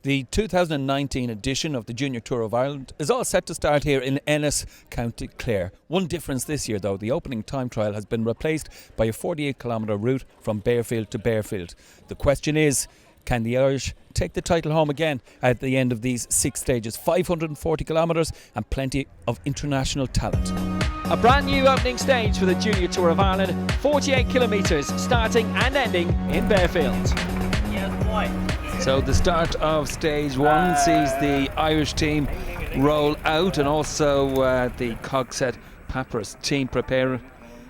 The 2019 edition of the Junior Tour of Ireland is all set to start here in Ennis, County Clare. One difference this year though, the opening time trial has been replaced by a 48-kilometre route from Bearfield to Bearfield. The question is, can the Irish take the title home again at the end of these 6 stages? 540 kilometres and plenty of international talent. A brand new opening stage for the Junior Tour of Ireland, 48 kilometres starting and ending in Bearfield. So the start of stage 1 sees the Irish team roll out, and also the Cogsett Papyrus team prepare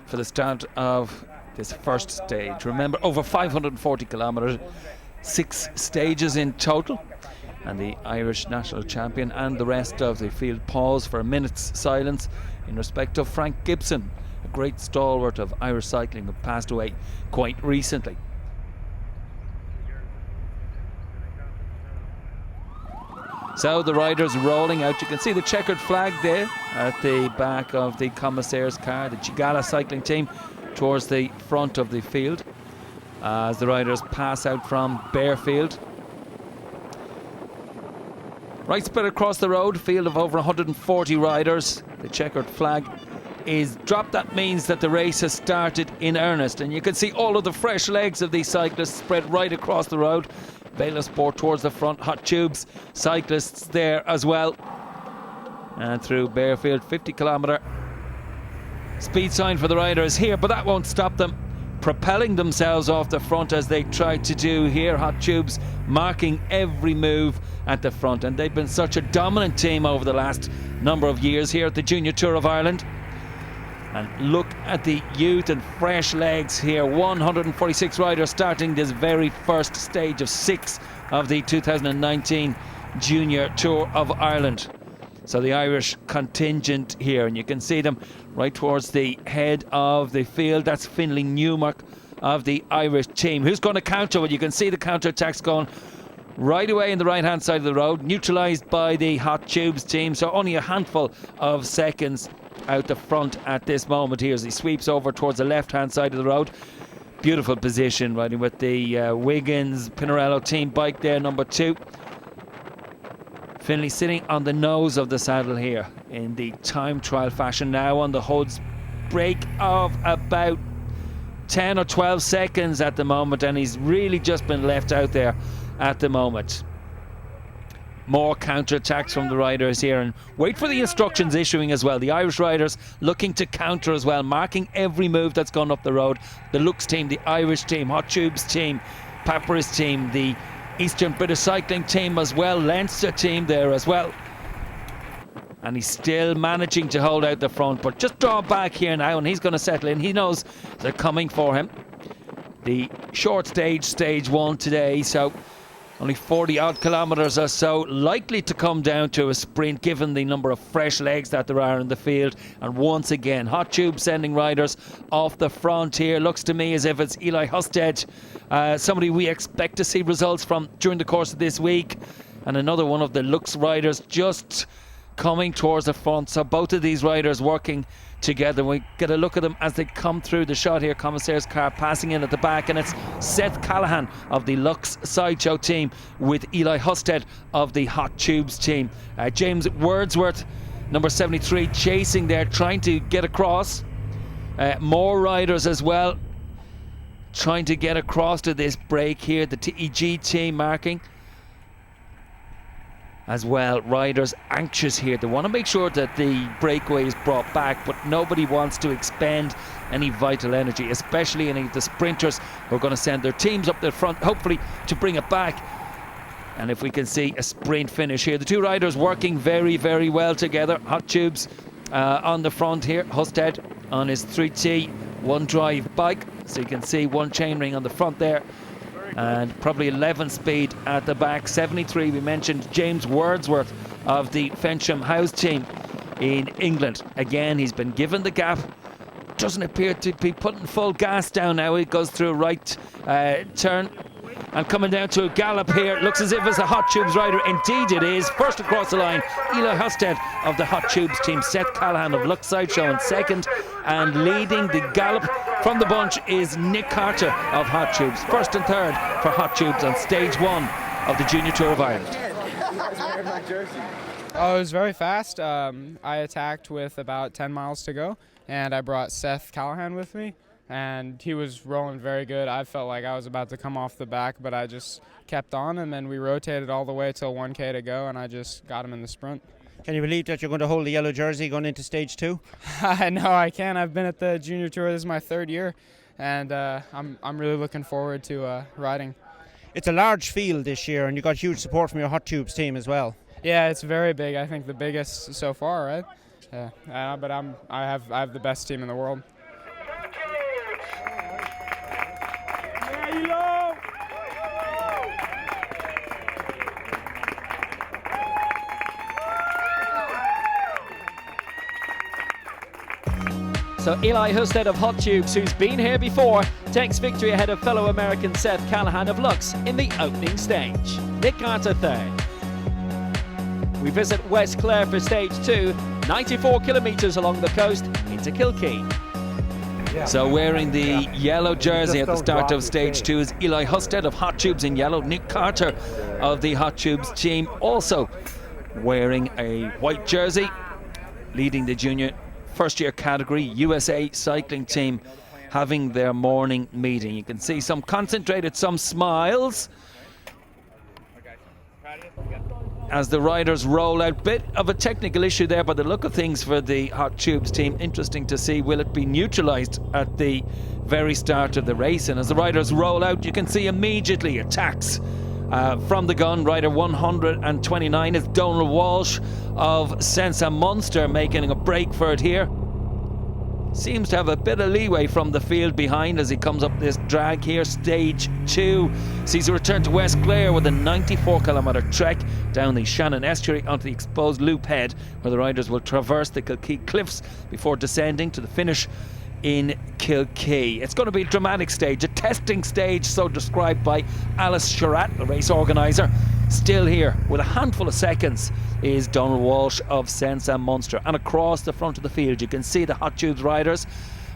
for the start of this first stage. Remember, over 540 kilometres, 6 stages in total, and the Irish national champion and the rest of the field pause for a minute's silence in respect of Frank Gibson, a great stalwart of Irish cycling who passed away quite recently. So the riders rolling out. You can see the checkered flag there at the back of the commissaire's car, the Gallows cycling team, towards the front of the field as the riders pass out from Bearfield. Right spread across the road, field of over 140 riders. The checkered flag is dropped. That means that the race has started in earnest, and you can see all of the fresh legs of these cyclists spread right across the road. eirSport towards the front, Hot Tubes cyclists there as well. And through Bearfield, 50-kilometre speed sign for the riders here, but that won't stop them propelling themselves off the front as they try to do here. Hot Tubes marking every move at the front, and they've been such a dominant team over the last number of years here at the Junior Tour of Ireland. And look at the youth and fresh legs here. 146 riders starting this very first stage of 6 of the 2019 Junior Tour of Ireland. So the Irish contingent here, and you can see them right towards the head of the field. That's Finlay Newmark of the Irish team. Who's going to counter? Well, you can see the counter-attacks going right away in the right-hand side of the road, neutralised by the Hot Tubes team. So only a handful of seconds out the front at this moment here as he sweeps over towards the left-hand side of the road. Beautiful position, riding with the Wiggins Pinarello team bike there, number 2. Finlay sitting on the nose of the saddle here in the time trial fashion now on the hoods. Break of about 10 or 12 seconds at the moment, and he's really just been left out there at the moment. More counter-attacks from the riders here, and wait for the instructions issuing as well. The Irish riders looking to counter as well, marking every move that's gone up the road. The Lux team, the Irish team, Hot Tubes team, Papyrus team, the Eastern British cycling team as well, Leinster team there as well. And he's still managing to hold out the front, but just draw back here now, and he's going to settle in. He knows they're coming for him. The short stage, stage 1 today, so only 40 odd kilometres or so, likely to come down to a sprint given the number of fresh legs that there are in the field. And once again, Hot Tube sending riders off the front here. Looks to me as if it's Eli Husted, somebody we expect to see results from during the course of this week, and another one of the Lux riders just coming towards the front. So both of these riders working together. We get a look at them as they come through the shot here. Commissaire's car passing in at the back, and it's Seth Callahan of the Lux Sideshow team with Eli Husted of the Hot Tubes team. James Wordsworth, number 73, chasing there, trying to get across. More riders as well trying to get across to this break here. The TEG team marking as well. Riders anxious here. They want to make sure that the breakaway is brought back, but nobody wants to expend any vital energy, especially any of the sprinters who are going to send their teams up the front, hopefully to bring it back. And if we can see a sprint finish here, the two riders working very, very well together. Hot Tubes on the front here, Husted on his 3T one drive bike, so you can see one chainring on the front there, and probably 11 speed at the back. 73, we mentioned James Wordsworth of the Fensham House team in England. Again, he's been given the gap, doesn't appear to be putting full gas down now. He goes through a right turn and coming down to a gallop here. Looks as if it's a Hot Tubes rider. Indeed it is. First across the line, Eli Husted of the Hot Tubes team. Seth Callahan of Lux Sideshow in second, and leading the gallop from the bunch is Nick Carter of Hot Tubes. First and third for Hot Tubes on stage 1 of the Junior Tour of Ireland. Oh, it was very fast. I attacked with about 10 miles to go, and I brought Seth Callahan with me, and he was rolling very good. I felt like I was about to come off the back, but I just kept on, and then we rotated all the way till 1K to go, and I just got him in the sprint. Can you believe that you're going to hold the yellow jersey going into stage 2? No, I can't. I've been at the Junior Tour. This is my 3rd year, and I'm really looking forward to riding. It's a large field this year, and you got huge support from your Hot Tubes team as well. Yeah, it's very big. I think the biggest so far, right? Yeah, but I have the best team in the world. So Eli Husted of Hot Tubes, who's been here before, takes victory ahead of fellow American Seth Callahan of Lux in the opening stage. Nick Carter third. We visit West Clare for stage 2, 94 kilometres along the coast into Kilkee. So wearing the yellow jersey at the start of stage 2 is Eli Husted of Hot Tubes in yellow. Nick Carter of the Hot Tubes team also wearing a white jersey, leading the junior first year category. USA cycling team having their morning meeting. You can see some concentrated, some smiles as the riders roll out. Bit of a technical issue there by the look of things for the Hot Tubes team. Interesting to see, will it be neutralised at the very start of the race? And as the riders roll out, you can see immediately attacks from the gun. Rider 129 is Donald Walsh of Sensa Munster making a break for it here. Seems to have a bit of leeway from the field behind as he comes up this drag here. Stage 2 sees a return to West Clare with a 94-kilometre trek down the Shannon estuary onto the exposed loop head, where the riders will traverse the Kilkee cliffs before descending to the finish in Kilkee. It's going to be a dramatic stage, a testing stage, so described by Alice Sherratt, the race organiser. Still here with a handful of seconds is Donald Walsh of Sensa Munster, and across the front of the field you can see the Hot Tubes riders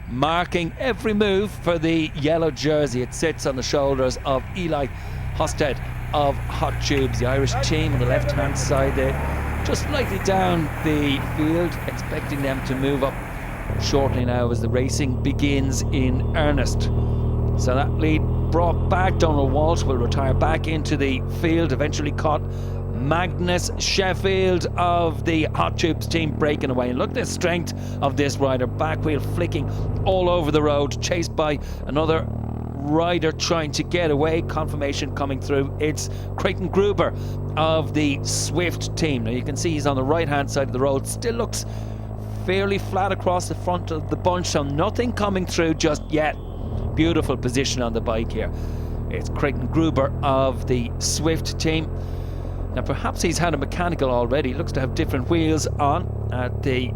marking every move for the yellow jersey. It sits on the shoulders of Eli Husted of Hot Tubes, the Irish team on the left hand side there, just slightly down the field, expecting them to move up shortly now as the racing begins in earnest. So that lead brought back. Donald Walsh will retire back into the field, eventually caught Magnus Sheffield of the Hot Tubes team breaking away. And look at the strength of this rider, back wheel flicking all over the road, chased by another rider trying to get away. Confirmation coming through, it's Creighton Gruber of the Swift team. Now you can see he's on the right hand side of the road, still looks fairly flat across the front of the bunch, so nothing coming through just yet. Beautiful position on the bike here. It's Creighton Gruber of the Swift team. Now perhaps he's had a mechanical already. Looks to have different wheels on at the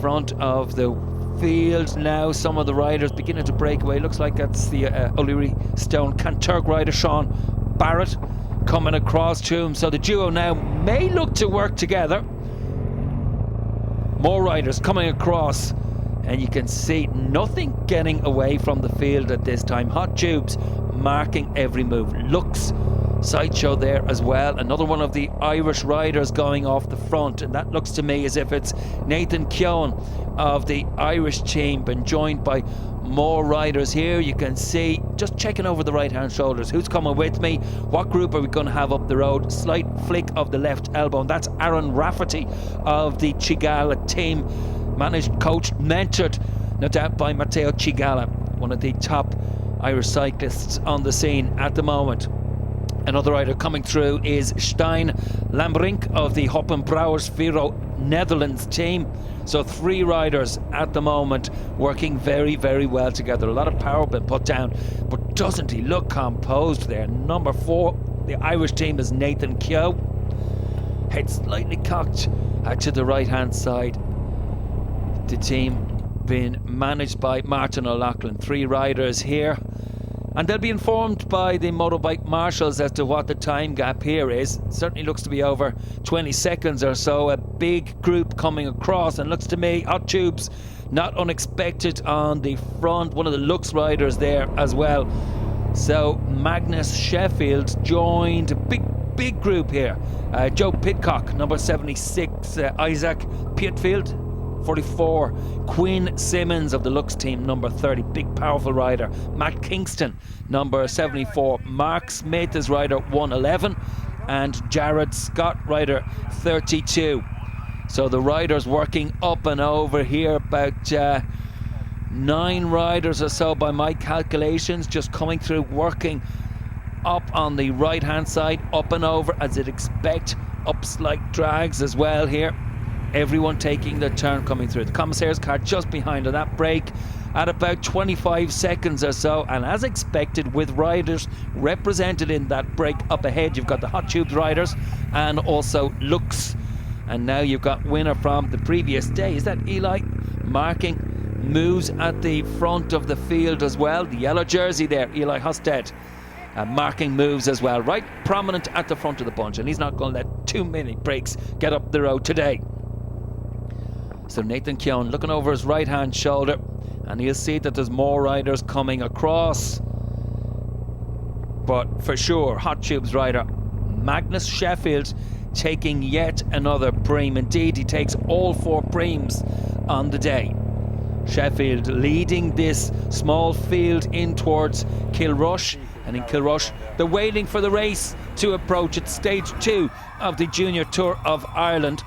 front of the field now. Some of the riders beginning to break away. Looks like that's the O'Leary Stone Canturk rider Sean Barrett coming across to him. So the duo now may look to work together. More riders coming across, and you can see nothing getting away from the field at this time. Hot Tubes marking every move. Lux sideshow there as well. Another one of the Irish riders going off the front, and that looks to me as if it's Nathan Keown of the Irish team, been joined by more riders here. You can see, just checking over the right hand shoulders, who's coming with me, what group are we going to have up the road. Slight flick of the left elbow, and that's Aaron Rafferty of the Cigala team, managed, coached, mentored no doubt by Matteo Cigala, one of the top Irish cyclists on the scene at the moment. Another rider coming through is Stijn Lambrink of the Hoppenbrouwers Viro Netherlands team. So 3 riders at the moment working very, very well together. A lot of power been put down, but doesn't he look composed there? Number 4, the Irish team, is Nathan Keogh. Head slightly cocked to the right hand side. The team being managed by Martin O'Loughlin. 3 riders here, and they'll be informed by the motorbike marshals as to what the time gap here is. It certainly looks to be over 20 seconds or so. A big group coming across, and looks to me Hot Tubes not unexpected on the front. One of the Lux riders there as well, So Magnus Sheffield joined a big group here. Joe Pidcock, number 76, Isaac Pietfield, 44, Quinn Simmons of the Lux team, number 30, big powerful rider. Matt Kingston, number 74, Mark Smith is rider 111, and Jared Scott, rider 32. So the riders working up and over here, about 9 riders or so by my calculations, just coming through, working up on the right hand side, up and over as you'd expect, up slight drags as well here. Everyone taking their turn coming through. The commissaires car just behind on that break at about 25 seconds or so, and as expected, with riders represented in that break up ahead, you've got the Hot Tubes riders and also Lux. And now you've got winner from the previous day. Is that Eli? Marking moves at the front of the field as well. The yellow jersey there, Eli Husted, marking moves as well, right prominent at the front of the bunch, and he's not going to let too many breaks get up the road today. So Nathan Keown looking over his right hand shoulder, and he'll see that there's more riders coming across. But for sure, Hot Tubes rider Magnus Sheffield taking yet another preem. Indeed, he takes all 4 preems on the day. Sheffield leading this small field in towards Kilrush, and in Kilrush they're waiting for the race to approach at stage 2 of the Junior Tour of Ireland,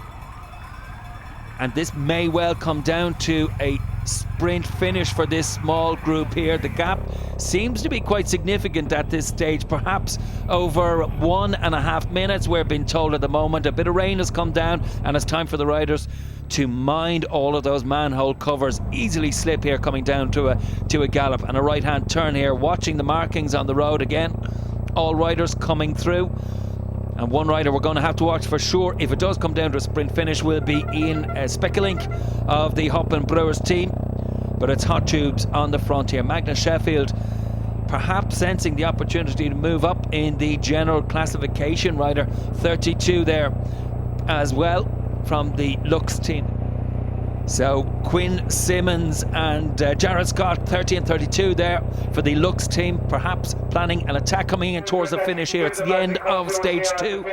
and this may well come down to a sprint finish for this small group here. The gap seems to be quite significant at this stage, perhaps over 1.5 minutes, we're being told at the moment. A bit of rain has come down, and it's time for the riders to mind all of those manhole covers. Easily slip here coming down to a gallop, and a right hand turn here, watching the markings on the road again. All riders coming through, and one rider we're going to have to watch for sure if it does come down to a sprint finish will be Ian Spekelink of the Hop and Brewers team. But it's Hot Tubes on the front here. Magnus Sheffield perhaps sensing the opportunity to move up in the general classification, rider 32 there as well from the Lux team. So Quinn Simmons and Jared Scott, 30 and 32 there for the Lux team, perhaps planning an attack coming in towards the finish here. It's the end of stage 2.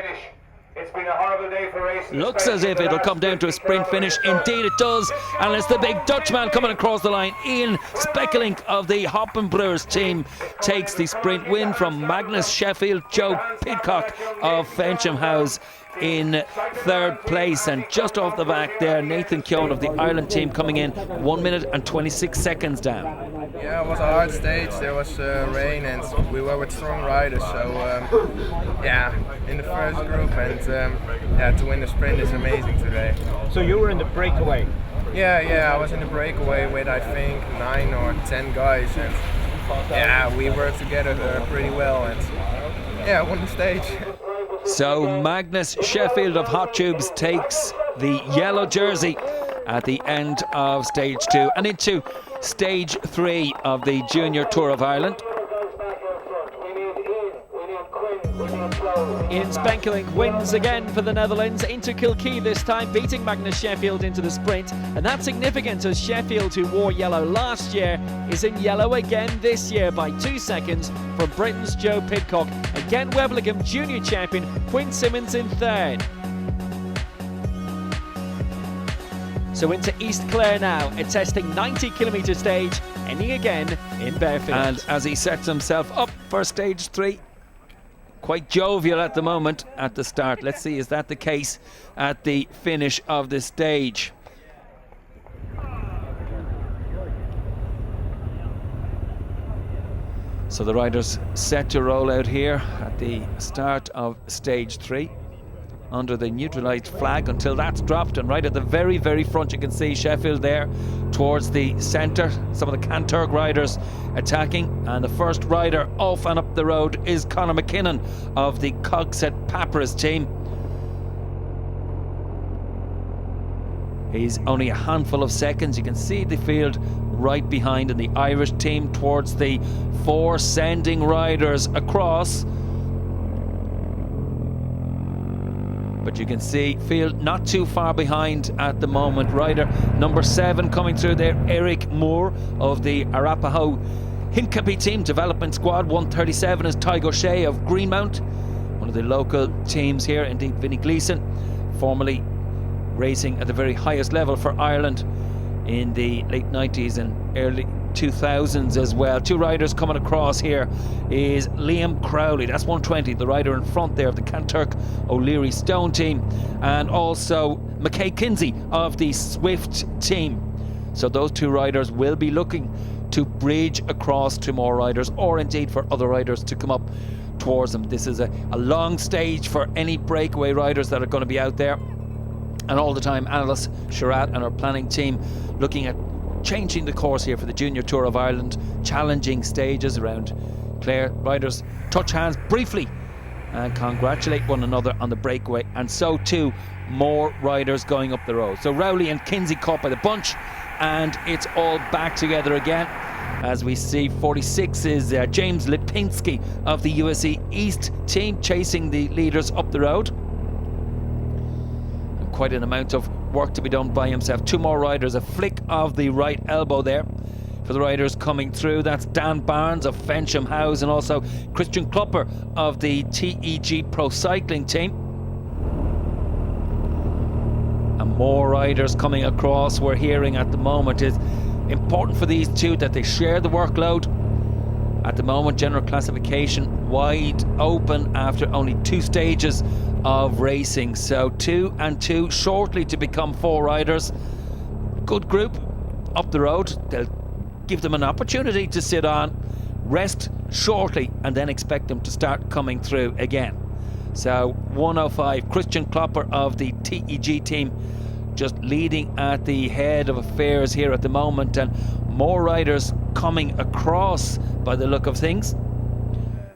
It's been a horrible day for racing. Looks as if it'll come down to a sprint finish. Indeed it does, and it's the big Dutchman coming across the line. Ian Spekelink of the Hop and Brewers team takes the sprint win from Magnus Sheffield. Joe Pidcock of Fensham House in 3rd place, and just off the back there Nathan Keown of the Ireland team coming in 1 minute and 26 seconds down. Yeah, it was a hard stage. There was rain, and we were with strong riders, so yeah, in the first group, and yeah, to win the sprint is amazing today. So you were in the breakaway? Yeah, I was in the breakaway with I think 9 or 10 guys, and yeah, we worked together pretty well, and yeah, won the stage. So Magnus Sheffield of Hot Tubes takes the yellow jersey at the end of stage 2 and into stage 3 of the Junior Tour of Ireland. Ian Spekelink wins again for the Netherlands into Kilkee this time, beating Magnus Sheffield into the sprint, and that's significant as Sheffield, who wore yellow last year, is in yellow again this year by 2 seconds from Britain's Joe Pidcock. Again, Weblington Junior champion Quinn Simmons in 3rd. So into East Clare now, a testing 90km stage, ending again in Bearfield. And as he sets himself up for stage 3, quite jovial at the moment at the start. Let's see, is that the case at the finish of the stage? So the riders set to roll out here at the start of stage 3 under the neutralised flag until that's dropped, and right at the very, very front you can see Sheffield there towards the centre, some of the Canturg riders attacking, and the first rider off and up the road is Conor McKinnon of the Cogsett Papras team. He's only a handful of seconds. You can see the field right behind, and the Irish team towards the 4 sending riders across. But you can see field not too far behind at the moment. Rider number 7 coming through there, Eric Moore of the Arapaho Hincapie team development squad 137 is Tygo Shea of Greenmount, one of the local teams here. Indeed, Vinnie Gleeson, formerly racing at the very highest level for Ireland in the late 90s and early 2000s as well. Two riders coming across here is Liam Crowley, that's 120, the rider in front there of the Kanturk O'Leary Stone team, and also McKay Kinsey of the Swift team. So those two riders will be looking to bridge across to more riders, or indeed for other riders to come up towards them. This is a long stage for any breakaway riders that are going to be out there, and all the time Alice Sherratt and our planning team looking at changing the course here for the Junior Tour of Ireland, challenging stages around Clare. Riders touch hands briefly and congratulate one another on the breakaway, and so too more riders going up the road. So Rowley and Kinsey caught by the bunch, and it's all back together again as we see 46 is James Lipinski of the USC East team chasing the leaders up the road. And quite an amount of work to be done by himself. Two more riders, a flick of the right elbow there for the riders coming through. That's Dan Barnes of Fensham House and also Christian Klopper of the TEG Pro Cycling team. And more riders coming across. We're hearing at the moment is important for these two that they share the workload. At the moment, general classification wide open after only 2 stages of racing. So 2 and 2 shortly to become 4 riders. Good group up the road. They'll give them an opportunity to sit on, rest shortly, and then expect them to start coming through again. So 105, Christian Klopper of the TEG team just leading at the head of affairs here at the moment, and more riders coming across by the look of things.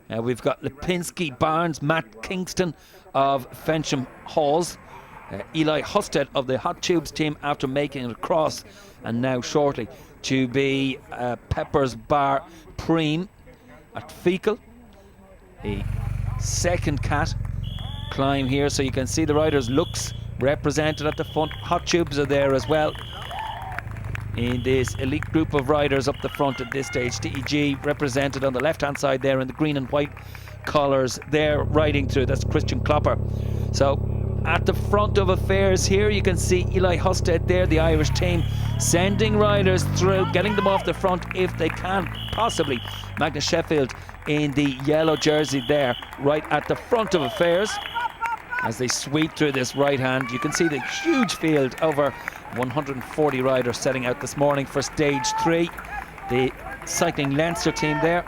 We've got Lipinski, Barnes, Matt Kingston of Fensham Halls, Eli Husted of the Hot Tubes team after making it across, and now shortly to be Peppers Bar Preem at Fecal. A second cat climb here, so you can see the riders' looks represented at the front. Hot Tubes are there as well in this elite group of riders up the front at this stage. TEG represented on the left hand side there in the green and white colours there riding through. That's Christian Klopper. So at the front of affairs here you can see Eli Husted there, the Irish team, sending riders through, getting them off the front if they can possibly. Magnus Sheffield in the yellow jersey there right at the front of affairs as they sweep through this right hand. You can see the huge field, over 140 riders setting out this morning for stage 3. The Cycling Leinster team there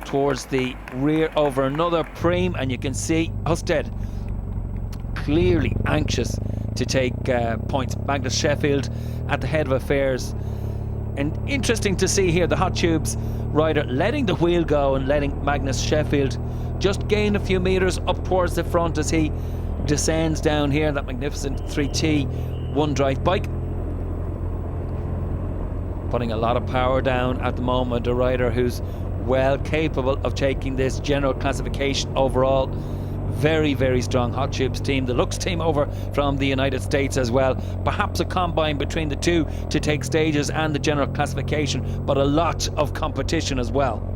towards the rear over another Preem, and you can see Husted clearly anxious to take points. Magnus Sheffield at the head of affairs, and interesting to see here the Hot Tubes rider letting the wheel go and letting Magnus Sheffield just gain a few metres up towards the front as he descends down here, that magnificent 3T one drive bike, putting a lot of power down at the moment. A rider who's well capable of taking this general classification overall. Very, very strong Hot Tubes team. The Lux team over from the United States as well. Perhaps a combine between the two to take stages and the general classification, but a lot of competition as well.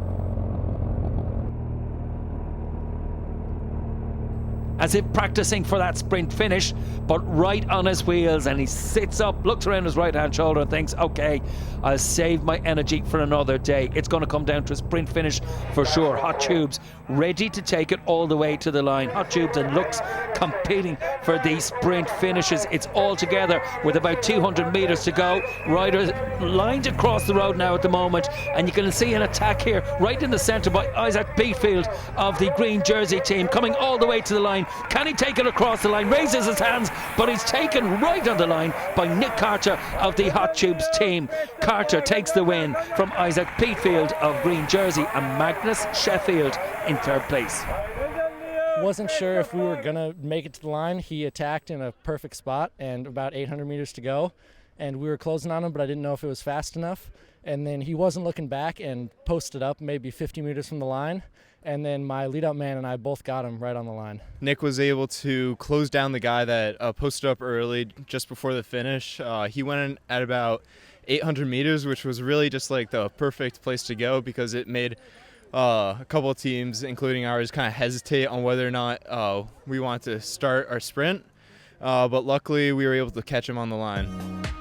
As if practicing for that sprint finish, but right on his wheels, and he sits up, looks around his right hand shoulder and thinks, okay, I'll save my energy for another day. It's going to come down to a sprint finish for sure. Hot Tubes ready to take it all the way to the line. Hot Tubes and Lux competing for these sprint finishes. It's all together with about 200 metres to go. Riders lined across the road now at the moment, and you can see an attack here right in the centre by Isaac Beatfield of the green jersey team, coming all the way to the line. Can he take it across the line? Raises his hands, but he's taken right on the line by Nick Carter of the Hot Tubes team. Carter takes the win from Isaac Beatfield of green jersey, and Magnus Sheffield in third place. Wasn't sure if we were gonna make it to the line. He attacked in a perfect spot and about 800 meters to go, and we were closing on him, but I didn't know if it was fast enough. And then he wasn't looking back and posted up maybe 50 meters from the line. And then my lead-up man and I both got him right on the line. Nick was able to close down the guy that posted up early just before the finish. He went in at about 800 meters, which was really just like the perfect place to go because it made a couple of teams, including ours, kind of hesitate on whether or not we want to start our sprint. But luckily we were able to catch him on the line.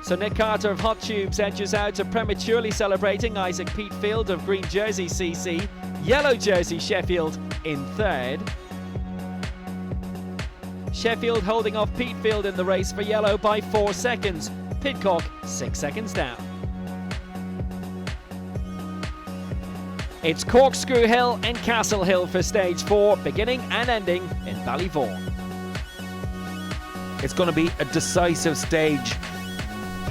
So Nick Carter of Hot Tubes edges out to prematurely celebrating Isaac Peatfield of Green Jersey CC, Yellow Jersey Sheffield in third. Sheffield holding off Peatfield in the race for Yellow by 4 seconds. Pidcock 6 seconds down. It's Corkscrew Hill and Castle Hill for stage 4, beginning and ending in Ballyvaughan. It's going to be a decisive stage.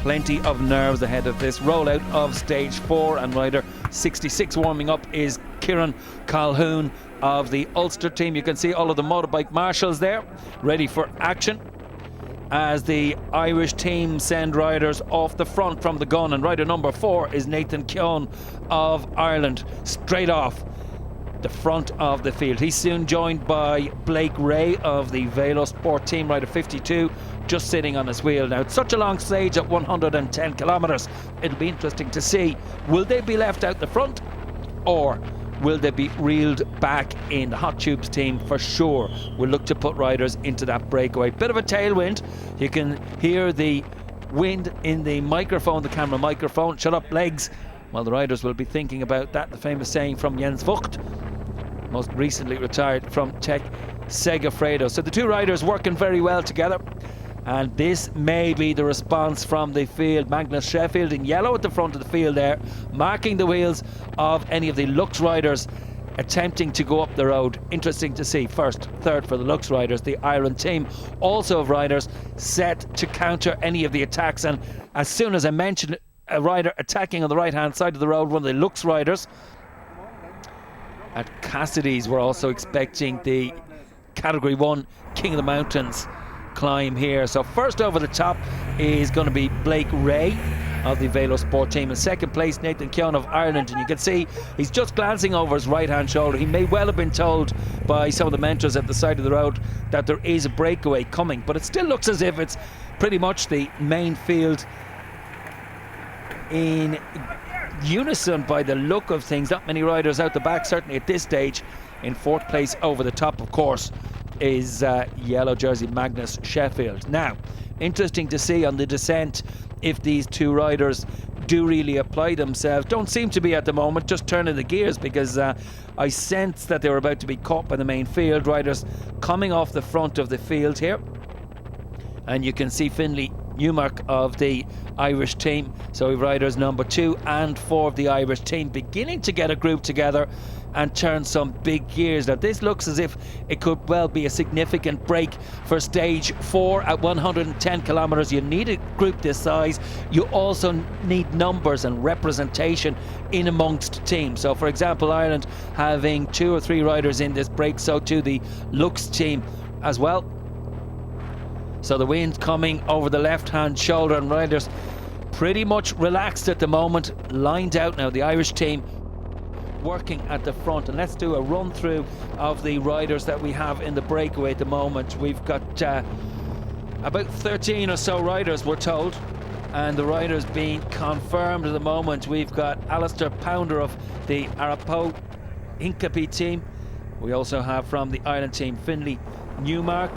Plenty of nerves ahead of this rollout of stage 4, and rider 66 warming up is Kieran Calhoun of the Ulster team. You can see all of the motorbike marshals there ready for action as the Irish team send riders off the front from the gun, and rider number 4 is Nathan Keown of Ireland straight off the front of the field. He's soon joined by Blake Ray of the eirSport team, rider 52, just sitting on his wheel. Now, it's such a long stage at 110 kilometres. It'll be interesting to see, will they be left out the front or will they be reeled back in? The Hot Tubes team for sure will look to put riders into that breakaway. Bit of a tailwind. You can hear the wind in the microphone, the camera microphone. Shut up, legs. Well, the riders will be thinking about that, the famous saying from Jens Vogt, most recently retired from Tech Segafredo. So the two riders working very well together, and this may be the response from the field. Magnus Sheffield in yellow at the front of the field there, marking the wheels of any of the Lux riders attempting to go up the road. Interesting to see. First, third for the Lux riders. The Ireland team also have riders set to counter any of the attacks, and as soon as I mentioned a rider attacking on the right hand side of the road, one of the Lux riders at Cassidy's, we're also expecting the Category 1 King of the Mountains climb here. So first over the top is going to be Blake Ray of the eirSport team. In second place, Nathan Keown of Ireland, and you can see he's just glancing over his right hand shoulder. He may well have been told by some of the mentors at the side of the road that there is a breakaway coming, but it still looks as if it's pretty much the main field in unison by the look of things. Not many riders out the back, certainly at this stage. In fourth place over the top, of course, is yellow jersey Magnus Sheffield. Now, interesting to see on the descent if these two riders do really apply themselves. Don't seem to be at the moment, just turning the gears, because I sense that they were about to be caught by the main field. Riders coming off the front of the field here, and you can see Finlay Newmark of the Irish team. So riders number 2 and 4 of the Irish team beginning to get a group together and turn some big gears. Now, this looks as if it could well be a significant break for stage 4 at 110 kilometres. You need a group this size. You also need numbers and representation in amongst teams. So, for example, Ireland having 2 or 3 riders in this break, so too the Lux team as well. So the wind coming over the left-hand shoulder, and riders pretty much relaxed at the moment, lined out now. The Irish team working at the front, and let's do a run through of the riders that we have in the breakaway at the moment. We've got about 13 or so riders, we're told, and the riders being confirmed at the moment. We've got Alistair Pounder of the Arapaho Hincapie team. We also have from the Ireland team Finlay Newmark,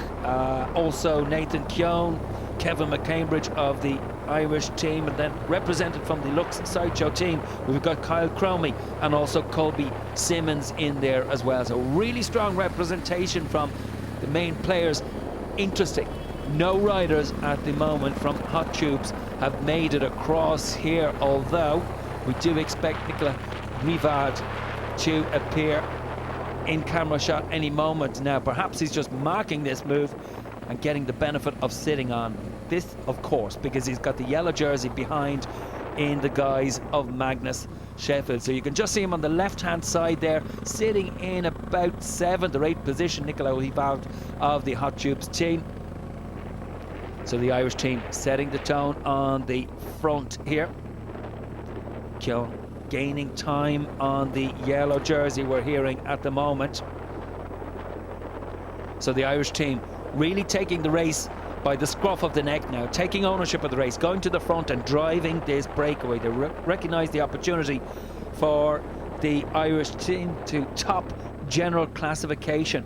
also Nathan Keown, Kevin McCambridge of the Irish team, and then represented from the Lux Sideshow team we've got Kyle Cromie and also Colby Simmons in there as well. So really strong representation from the main players. Interesting, no riders at the moment from Hot Tubes have made it across here, although we do expect Nicola Rivard to appear in camera shot any moment now. Perhaps he's just marking this move and getting the benefit of sitting on this, of course, because he's got the yellow jersey behind in the guise of Magnus Sheffield. So you can just see him on the left hand side there, sitting in about 7th or 8th position, Nicola Rivard of the Hot Tubes team. So the Irish team setting the tone on the front here. Keown gaining time on the yellow jersey we're hearing at the moment. So the Irish team really taking the race by the scruff of the neck now, taking ownership of the race, going to the front and driving this breakaway. They recognise the opportunity for the Irish team to top general classification.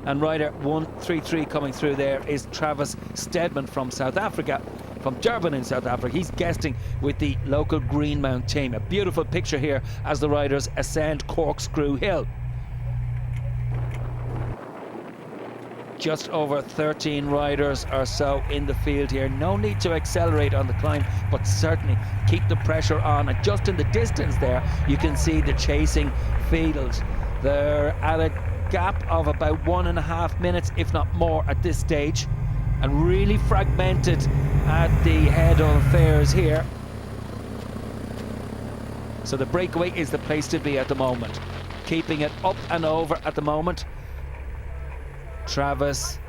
And rider 133 coming through there is Travis Steadman from South Africa, from Durban in South Africa. He's guesting with the local Greenmount team. A beautiful picture here as the riders ascend Corkscrew Hill. Just over 13 riders or so in the field here. No need to accelerate on the climb, but certainly keep the pressure on. And just in the distance there, you can see the chasing field. They're at a gap of about 1.5 minutes, if not more, at this stage, and really fragmented at the head of affairs here. So the breakaway is the place to be at the moment. Keeping it up and over at the moment. Travis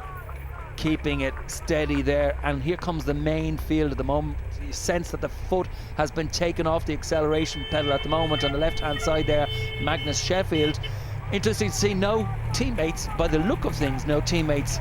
keeping it steady there, and here comes the main field at the moment. You sense that the foot has been taken off the acceleration pedal at the moment. On the left hand side there, Magnus Sheffield. Interesting to see no teammates, by the look of things, no teammates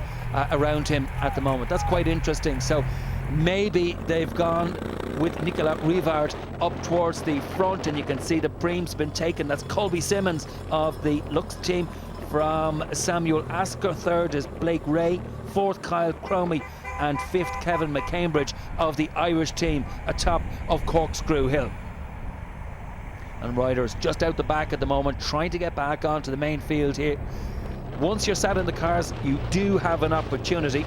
around him at the moment. That's quite interesting. So maybe they've gone with Nicolas Rivard up towards the front, and you can see the Preem's been taken. That's Colby Simmons of the Lux team. From Samuel Asker, third is Blake Ray, fourth Kyle Cromie, and fifth Kevin McCambridge of the Irish team atop of Corkscrew Hill. And riders just out the back at the moment, trying to get back onto the main field here. Once you're sat in the cars, you do have an opportunity.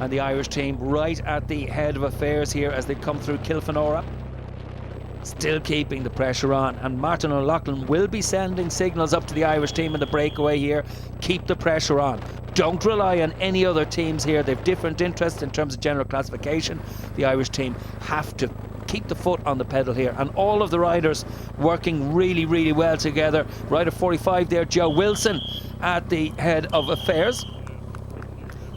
And the Irish team right at the head of affairs here as they come through Kilfenora. Still keeping the pressure on, and Martin O'Loughlin will be sending signals up to the Irish team in the breakaway here. Keep the pressure on. Don't rely on any other teams here. They've different interests in terms of general classification. The Irish team have to keep the foot on the pedal here, and all of the riders working really well together. Rider 45 there, Joe Wilson at the head of affairs,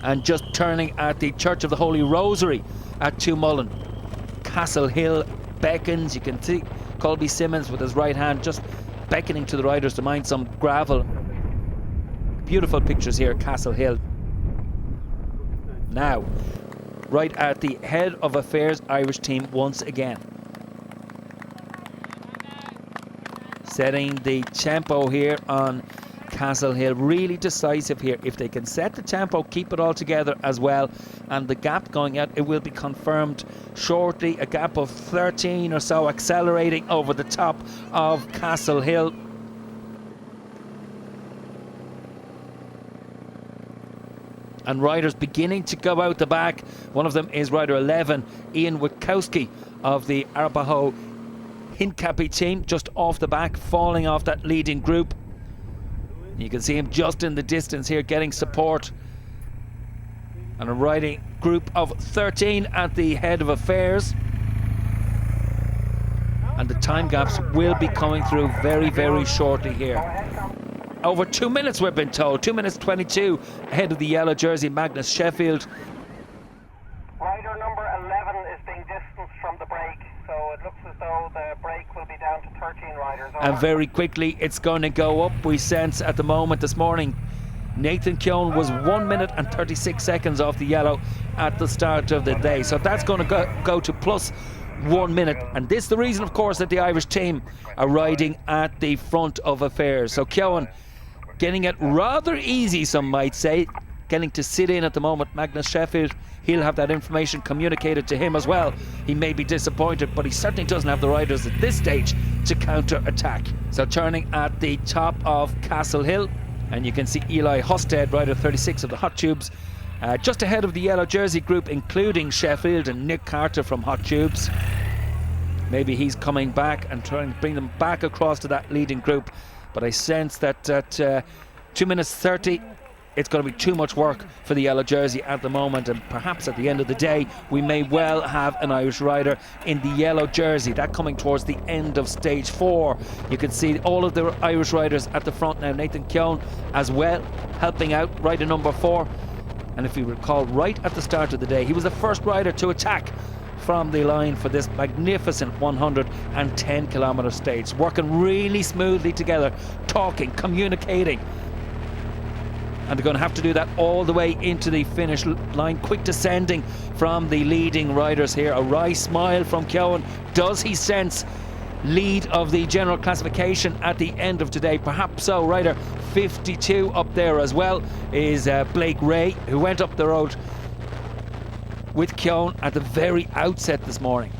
and just turning at the Church of the Holy Rosary at Toomullen. Castle Hill beckons. You can see Colby Simmons with his right hand just beckoning to the riders to mind some gravel. Beautiful pictures here, Castle Hill. Now, right at the head of affairs, Irish team once again. Setting the tempo here on Castle Hill, really decisive here. If they can set the tempo, keep it all together as well, and the gap going out, it will be confirmed shortly. A gap of 13 or so, accelerating over the top of Castle Hill. And riders beginning to go out the back. One of them is rider 11, Ian Witkowski of the Arapaho Hincapie team, just off the back, falling off that leading group. You can see him just in the distance here getting support. And a riding group of 13 at the head of affairs. And the time gaps will be coming through very shortly here. Over 2 minutes we've been told, 2 minutes 22 ahead of the yellow jersey, Magnus Sheffield. Rider number 11 is being distanced from the break, so it looks as though the break will be down to 13 riders. And very quickly it's going to go up. We sense at the moment this morning Nathan Keown was 1 minute and 36 seconds off the yellow at the start of the day, so that's going to go to plus 1 minute, and this is the reason of course that the Irish team are riding at the front of affairs. So Keown getting it rather easy, some might say, getting to sit in at the moment. Magnus Sheffield, he'll have that information communicated to him as well. He may be disappointed, but he certainly doesn't have the riders at this stage to counter-attack. So turning at the top of Castle Hill, and you can see Eli Husted, rider 36 of the Hot Tubes, just ahead of the yellow jersey group, including Sheffield and Nick Carter from Hot Tubes. Maybe he's coming back and trying to bring them back across to that leading group. But I sense that at 2 minutes 30, it's going to be too much work for the yellow jersey at the moment, and perhaps at the end of the day we may well have an Irish rider in the yellow jersey. That coming towards the end of stage 4. You can see all of the Irish riders at the front now. Nathan Keown as well helping out, rider number 4. And if you recall, right at the start of the day, he was the first rider to attack from the line for this magnificent 110 kilometre stage, working really smoothly together, talking, communicating. And very quickly it's going to go up. We sense at the moment this morning Nathan Keown was 1 minute and 36 seconds off the yellow at the start of the day, so that's going to go to plus 1 minute. And this is the reason of course that the Irish team are riding at the front of affairs. So Keown getting it rather easy, some might say, getting to sit in at the moment. Magnus Sheffield, he'll have that information communicated to him as well. He may be disappointed, but he certainly doesn't have the riders at this stage to counter-attack. So turning at the top of Castle Hill, and you can see Eli Husted, rider 36 of the Hot Tubes, just ahead of the yellow jersey group, including Sheffield and Nick Carter from Hot Tubes. Maybe he's coming back and trying to bring them back across to that leading group. and they're going to have to do that all the way into the finish line. Quick descending from the leading riders here. A wry smile from Keown. Does he sense lead of the general classification at the end of today? Perhaps so. Rider 52 up there as well is Blake Ray, who went up the road with Keown at the very outset this morning,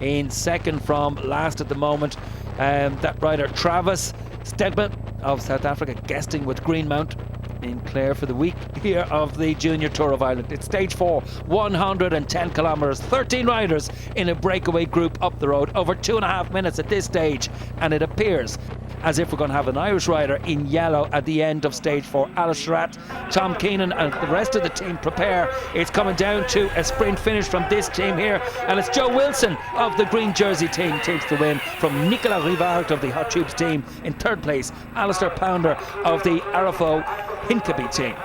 in second from last at the moment. That rider Travis Stedman of South Africa guesting with Greenmount in Clare for the week here of the Junior Tour of Ireland. It's stage 4, 110 kilometres, 13 riders in a breakaway group up the road, over 2.5 minutes at this stage, and it appears as if we're going to have an Irish rider in yellow at the end of stage 4. Alice Surratt, Tom Keenan and the rest of the team prepare. It's coming down to a sprint finish from this team here, and it's Joe Wilson of the green jersey team takes the win from Nicolas Rivard of the Hot Tubes team. In third place, Alistair Pounder of the Arafo Hincapie team.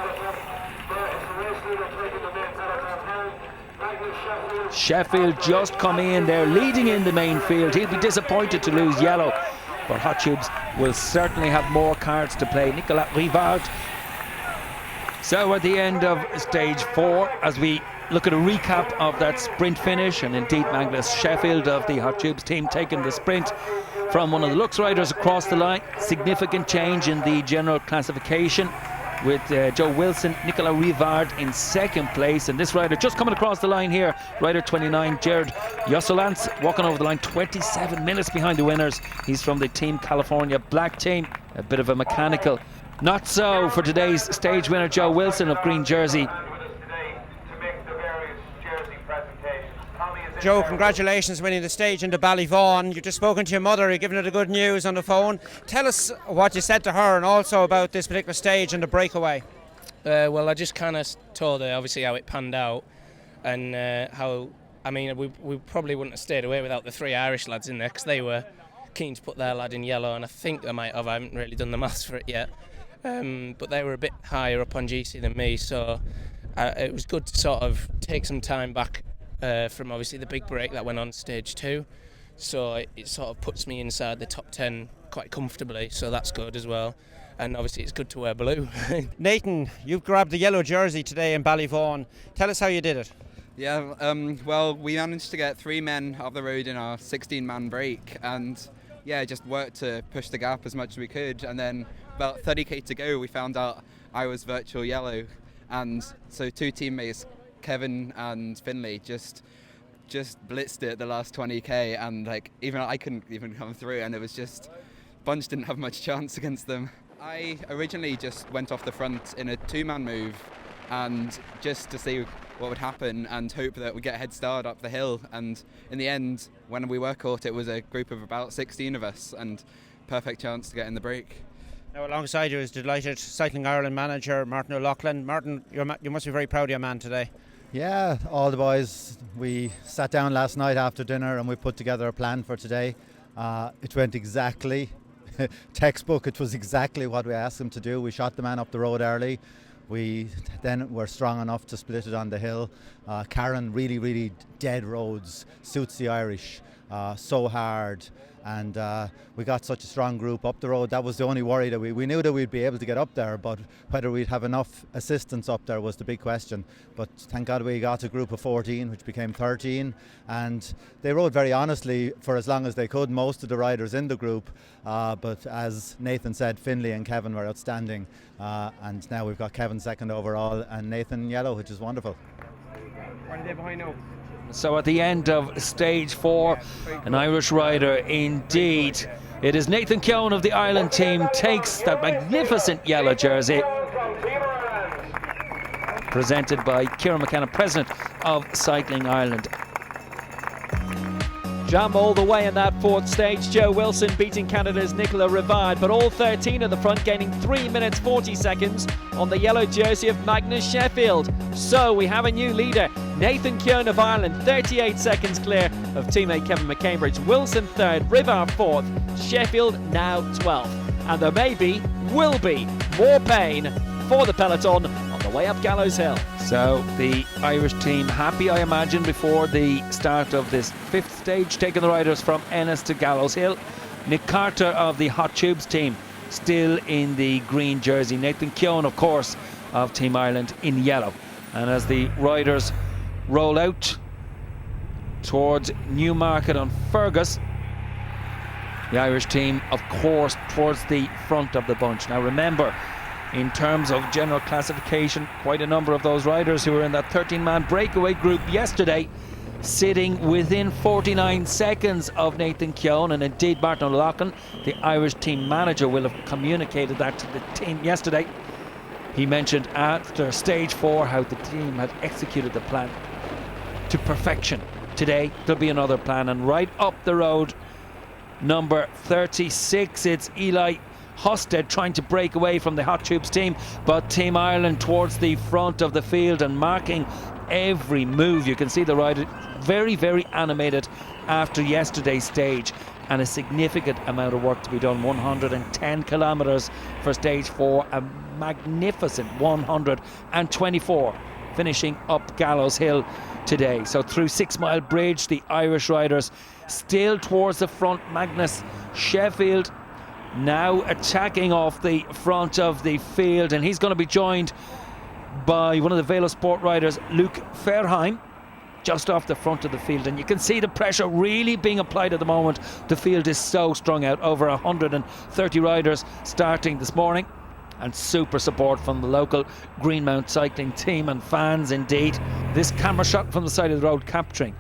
Sheffield just come in there leading in the main field. He'll be disappointed to lose yellow, but Hot Tubes will certainly have more cards to play. Nicolas Rivard. So at the end of stage 4, as we look at a recap of that sprint finish, and indeed Magnus Sheffield of the Hot Tubes team taking the sprint from one of the Lux riders across the line. Significant change in the general classification, with Joe Wilson, Nicolas Rivard in second place, and this rider just coming across the line here, rider 29, Jared Josselans, walking over the line 27 minutes behind the winners. He's from the Team California Black team. A bit of a mechanical. Not so for today's stage winner, Joe Wilson of green jersey. Joe, congratulations winning the stage into Ballyvaughan. You've just spoken to your mother, you've given her the good news on the phone. Tell us what you said to her, and also about this particular stage and the breakaway. Well, I just kind of told her obviously how it panned out, and how, I mean, we probably wouldn't have stayed away without the 3 Irish lads in there, because they were keen to put their lad in yellow, and I think they might have. I haven't really done the maths for it yet, but they were a bit higher up on GC than me, so it was good to sort of take some time back from obviously the big break that went on stage 2, so it sort of puts me inside the top 10 quite comfortably, so that's good as well. And obviously it's good to wear blue. Nathan, you've grabbed the yellow jersey today in Ballyvaughan. Tell us how you did it. Yeah, well, we managed to get 3 men off the road in our 16-man break, and yeah, just worked to push the gap as much as we could. And then about 30k to go, we found out I was virtual yellow, and so 2 teammates, Kevin and Finley, just blitzed it the last 20k, and like even I couldn't even come through, and it was just Bunch didn't have much chance against them. I originally just went off the front in a 2-man move, and just to see what would happen and hope that we get a head start up the hill, and in the end when we were caught it was a group of about 16 of us, and perfect chance to get in the break. Now alongside you is delighted Cycling Ireland manager Martin O'Loughlin. Martin, you must be very proud of your man today. Yeah, all the boys, we sat down last night after dinner and we put together a plan for today. It went exactly textbook. It was exactly what we asked him to do. We shot the man up the road early. We then were strong enough to split it on the hill. Karen, really dead roads, suits the Irish, so hard. And we got such a strong group up the road. That was the only worry that we knew that we'd be able to get up there, but whether we'd have enough assistance up there was the big question. But thank God we got a group of 14, which became 13, and they rode very honestly for as long as they could, most of the riders in the group. But as Nathan said, Finley and Kevin were outstanding, and now we've got Kevin second overall and Nathan yellow, which is wonderful. Where are they behind now? So at the end of stage 4, an Irish rider indeed. It is Nathan Keown of the Ireland team takes that magnificent yellow jersey, presented by Kieran McKenna, president of Cycling Ireland. Jump all the way in that 4th stage. Joe Wilson beating Canada's Nicolas Rivard, but all 13 at the front gaining 3 minutes 40 seconds on the yellow jersey of Magnus Sheffield. So we have a new leader, Nathan Keown of Ireland, 38 seconds clear of teammate Kevin McCambridge. Wilson 3rd, Rivard 4th, Sheffield now 12th. And there will be more pain for the peloton on the way up Gallows Hill. So the Irish team happy, I imagine, before the start of this 5th stage, taking the riders from Ennis to Gallows Hill. Nick Carter of the Hot Tubes team still in the green jersey. Nathan Keown, of course, of Team Ireland in yellow. And as the riders roll out towards Newmarket on Fergus, the Irish team, of course, towards the front of the bunch. Now remember, in terms of general classification, quite a number of those riders who were in that 13-man breakaway group yesterday sitting within 49 seconds of Nathan Keown, and indeed Martin O'Loughlin, the Irish team manager, will have communicated that to the team yesterday. He mentioned after stage 4 how the team had executed the plan to perfection. Today there'll be another plan, and right up the road, number 36, it's Eli Hosted trying to break away from the Hot Tubes team, but Team Ireland towards the front of the field and marking every move. You can see the rider very, very animated after yesterday's stage, and a significant amount of work to be done. 110 kilometres for stage 4, a magnificent 124 finishing up Gallows Hill today. So through 6 Mile Bridge, the Irish riders still towards the front. Magnus Sheffield now attacking off the front of the field, and he's going to be joined by one of the eirSport riders, Luke Fairheim, just off the front of the field. And you can see the pressure really being applied at the moment. The field is so strung out, over 130 riders starting this morning, and super support from the local Greenmount cycling team and fans indeed. This camera shot from the side of the road capturing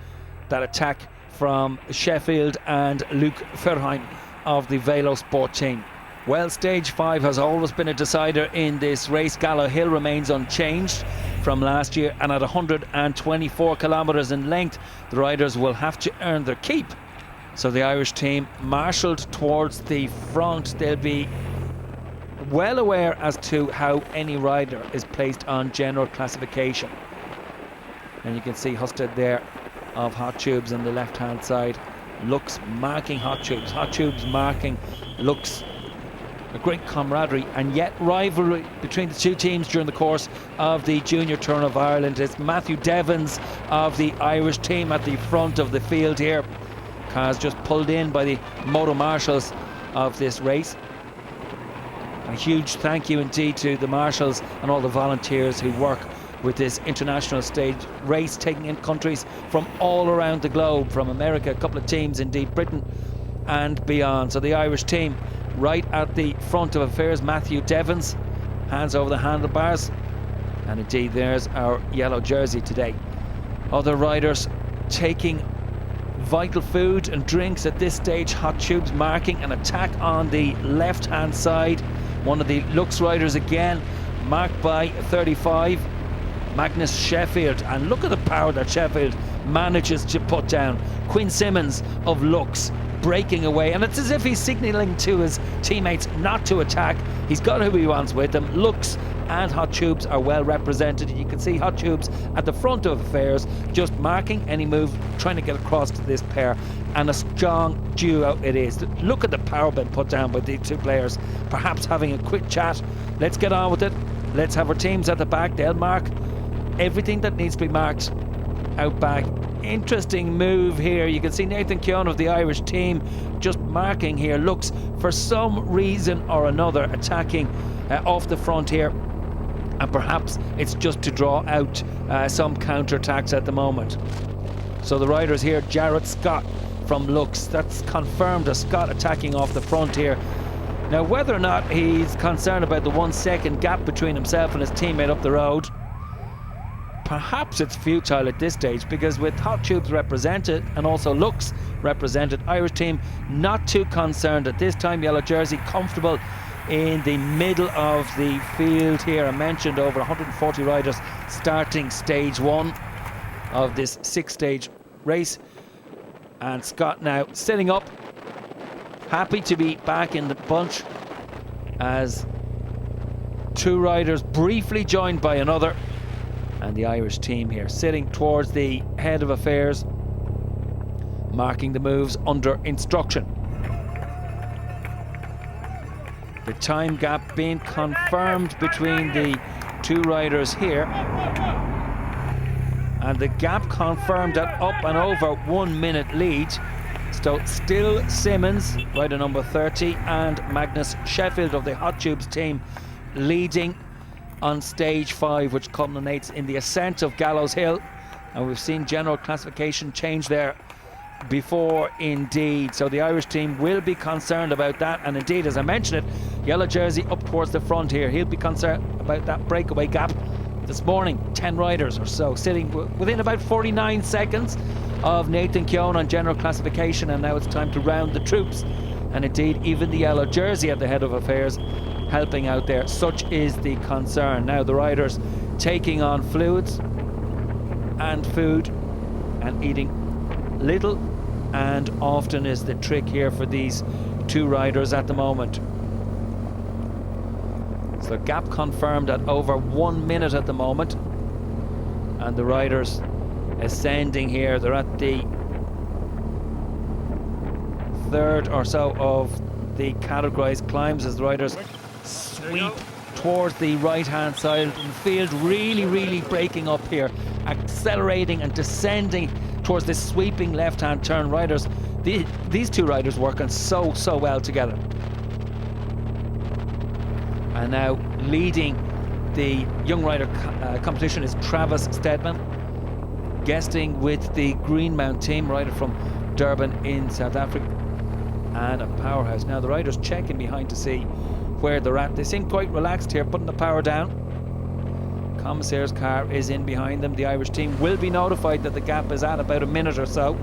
that attack from Sheffield and Luke Fairheim of the eirSport team. Well, stage 5 has always been a decider in this race. Gallows Hill remains unchanged from last year, and at 124 kilometres in length, the riders will have to earn their keep. So the Irish team marshalled towards the front. They'll be well aware as to how any rider is placed on general classification. And you can see Husted there of Hot Tubes on the left hand side. Looks marking Hot Tubes, Hot Tubes marking Looks. A great camaraderie and yet rivalry between the two teams during the course of the Junior Tour of Ireland. It's Matthew Devons of the Irish team at the front of the field here. Cars just pulled in by the motor marshals of this race. A huge thank you indeed to the marshals and all the volunteers who work with this international stage race, taking in countries from all around the globe, from America, a couple of teams, indeed Britain and beyond. So the Irish team right at the front of affairs. Matthew Devons, hands over the handlebars, and indeed there's our yellow jersey today. Other riders taking vital food and drinks at this stage. Hot Tubes marking an attack on the left hand side. One of the Lux riders again marked by 35, Magnus Sheffield, and look at the power that Sheffield manages to put down. Quinn Simmons of Lux breaking away, and it's as if he's signalling to his teammates not to attack. He's got who he wants with him. Lux and Hot Tubes are well represented. You can see Hot Tubes at the front of affairs, just marking any move, trying to get across to this pair, and a strong duo it is. Look at the power being put down by these two players, perhaps having a quick chat. Let's get on with it. Let's have our teams at the back. They'll mark everything that needs to be marked out back. Interesting move here. You can see Nathan Keown of the Irish team just marking here. Looks for some reason or another attacking off the front here, and perhaps it's just to draw out some counter-attacks at the moment. So the riders here, Jarrett Scott from Lux, that's confirmed as Scott attacking off the front here. Now whether or not he's concerned about the 1 second gap between himself and his teammate up the road, perhaps it's futile at this stage, because with Hot Tubes represented and also Lux represented, Irish team not too concerned at this time. Yellow jersey comfortable in the middle of the field here. I mentioned over 140 riders starting stage 1 of this 6-stage race, and Scott now sitting up, happy to be back in the bunch as two riders briefly joined by another. And the Irish team here sitting towards the head of affairs, marking the moves under instruction. The time gap being confirmed between the two riders here, and the gap confirmed at up and over 1 minute lead. So still Simmons, rider number 30, and Magnus Sheffield of the Hot Tubes team leading on stage 5, which culminates in the ascent of Gallows Hill. And we've seen general classification change there before indeed. So the Irish team will be concerned about that. And indeed, as I mentioned it, yellow jersey up towards the front here. He'll be concerned about that breakaway gap. This morning, 10 riders or so sitting within about 49 seconds of Nathan Keown on general classification, and now it's time to round the troops. And indeed, even the yellow jersey at the head of affairs helping out there. Such is the concern. Now the riders taking on fluids and food and eating little and often is the trick here for these two riders at the moment. So gap confirmed at over 1 minute at the moment, and the riders ascending here. They're at the third or so of the categorized climbs as the riders sweep towards the right hand side of the field, really breaking up here, accelerating and descending towards this sweeping left hand turn. Riders, these two riders working so well together. And now leading the young rider competition is Travis Steadman, guesting with the Greenmount team, rider from Durban in South Africa, and a powerhouse. Now the riders checking behind to see where they're at. They seem quite relaxed here, putting the power down. Commissaire's car is in behind them. The Irish team will be notified that the gap is at about a minute or so,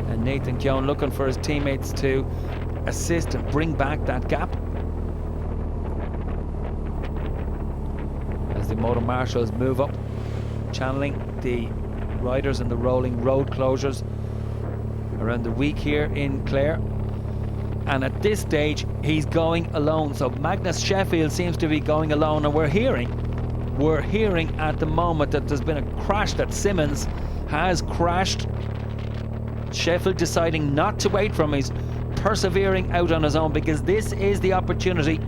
and Nathan Keown looking for his teammates to assist and bring back that gap. As the motor marshals move up, channeling the riders and the rolling road closures around the week here in Clare. And at this stage he's going alone, so Magnus Sheffield seems to be going alone, and we're hearing at the moment that there's been a crash, that Simmons has crashed. Sheffield deciding not to wait for him. He's persevering out on his own, because this is the opportunity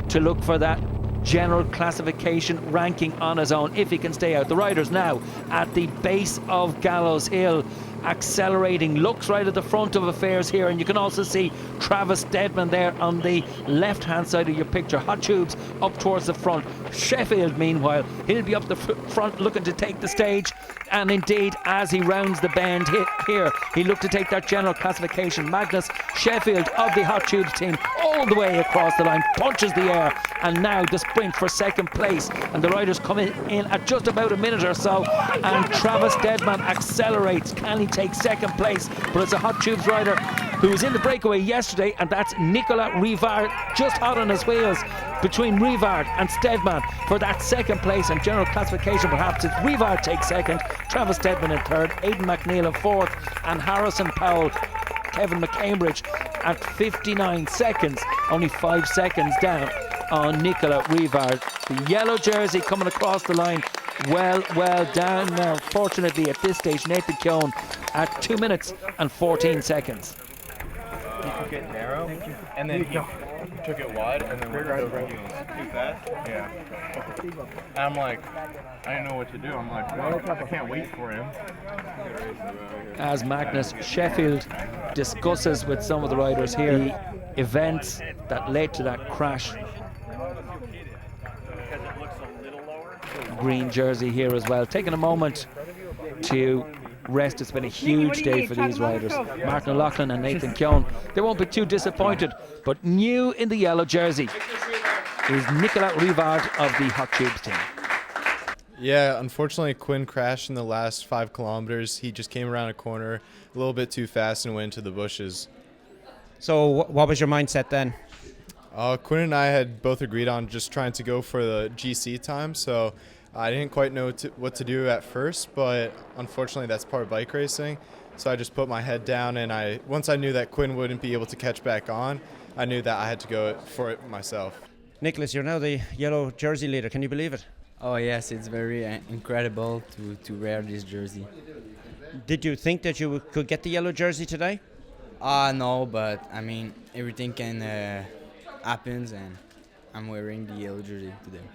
to look for that general classification ranking on his own if he can stay out. The riders now at the base of Gallows Hill, accelerating, looks right at the front of affairs here, and you can also see Travis Steadman there on the left hand side of your picture. Hot Tubes up towards the front. Sheffield meanwhile, he'll be up the front looking to take the stage, and indeed as he rounds the bend here he looked to take that general classification. Magnus Sheffield of the Hot Tubes team all the way across the line, punches the air, and now the sprint for second place, and the riders come in at just about a minute or so, and Travis Steadman accelerates. Can he take second place? But it's a Hot Tubes rider who was in the breakaway yesterday, and that's Nicolas Rivard, just hot on his wheels between Rivard and Steadman for that second place. And general classification, perhaps it's Rivard takes second, Travis Steadman in third, Aidan McNeil in fourth, and Harrison Powell, Kevin McCambridge at 59 seconds, only 5 seconds down on Nicolas Rivard. The yellow jersey coming across the line well down now. Fortunately at this stage Nathan Keown at 2 minutes and 14 seconds. He took it narrow, and then he took it wide, and then went over too fast. Yeah. And I'm like, I didn't know what to do. I'm like, well, I can't wait for him. As Magnus Sheffield discusses with some of the riders here the events that led to that crash. Green jersey here as well, taking a moment to rest. It's been a huge day for these riders. Martin O'Loughlin and Nathan Keown, they won't be too disappointed, but new in the yellow jersey is Nicolas Rivard of the Hot Tubes team. Yeah, unfortunately Quinn crashed in the last 5 kilometers. He just came around a corner a little bit too fast and went into the bushes. So what was your mindset then? Quinn and I had both agreed on just trying to go for the GC time, so I didn't quite know what to do at first, but unfortunately that's part of bike racing. So I just put my head down, and once I knew that Quinn wouldn't be able to catch back on, I knew that I had to go for it myself. Nicholas, you're now the yellow jersey leader. Can you believe it? Oh yes, it's very incredible to wear this jersey. Did you think that you could get the yellow jersey today? No, but I mean everything can happen, and I'm wearing the yellow jersey today.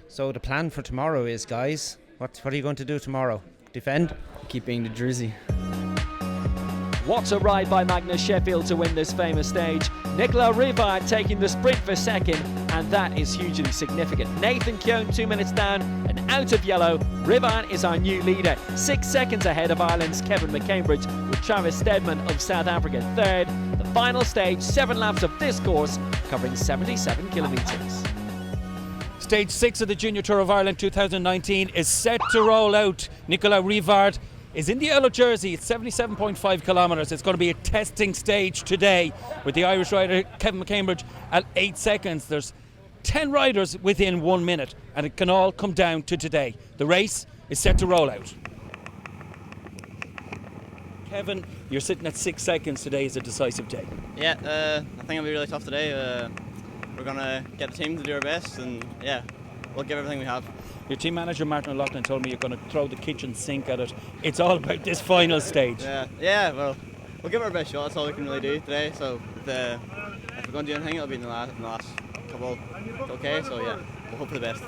So the plan for tomorrow is, guys, what are you going to do tomorrow? Defend? Keeping the jersey. What a ride by Magnus Sheffield to win this famous stage. Nicolas Rivard taking the sprint for second, and that is hugely significant. Nathan Keown 2 minutes down and out of yellow. Rivard is our new leader, 6 seconds ahead of Ireland's Kevin McCambridge, with Travis Steadman of South Africa third. The final stage, 7 laps of this course, covering 77 kilometres. Stage 6 of the Junior Tour of Ireland 2019 is set to roll out. Nicolas Rivard is in the yellow jersey. It's 77.5 kilometres. It's going to be a testing stage today with the Irish rider Kevin McCambridge at 8 seconds. There's 10 riders within 1 minute, and it can all come down to today. The race is set to roll out. Kevin, you're sitting at 6 seconds. Today is a decisive day. Yeah, I think it'll be really tough today. We're going to get the team to do our best, and yeah, we'll give everything we have. Your team manager Martin O'Loughlin told me you're going to throw the kitchen sink at it. It's all about this final stage. Yeah, well, we'll give our best shot. That's all we can really do today. So if we're going to do anything, it'll be in the last couple. Okay, so yeah, we'll hope for the best.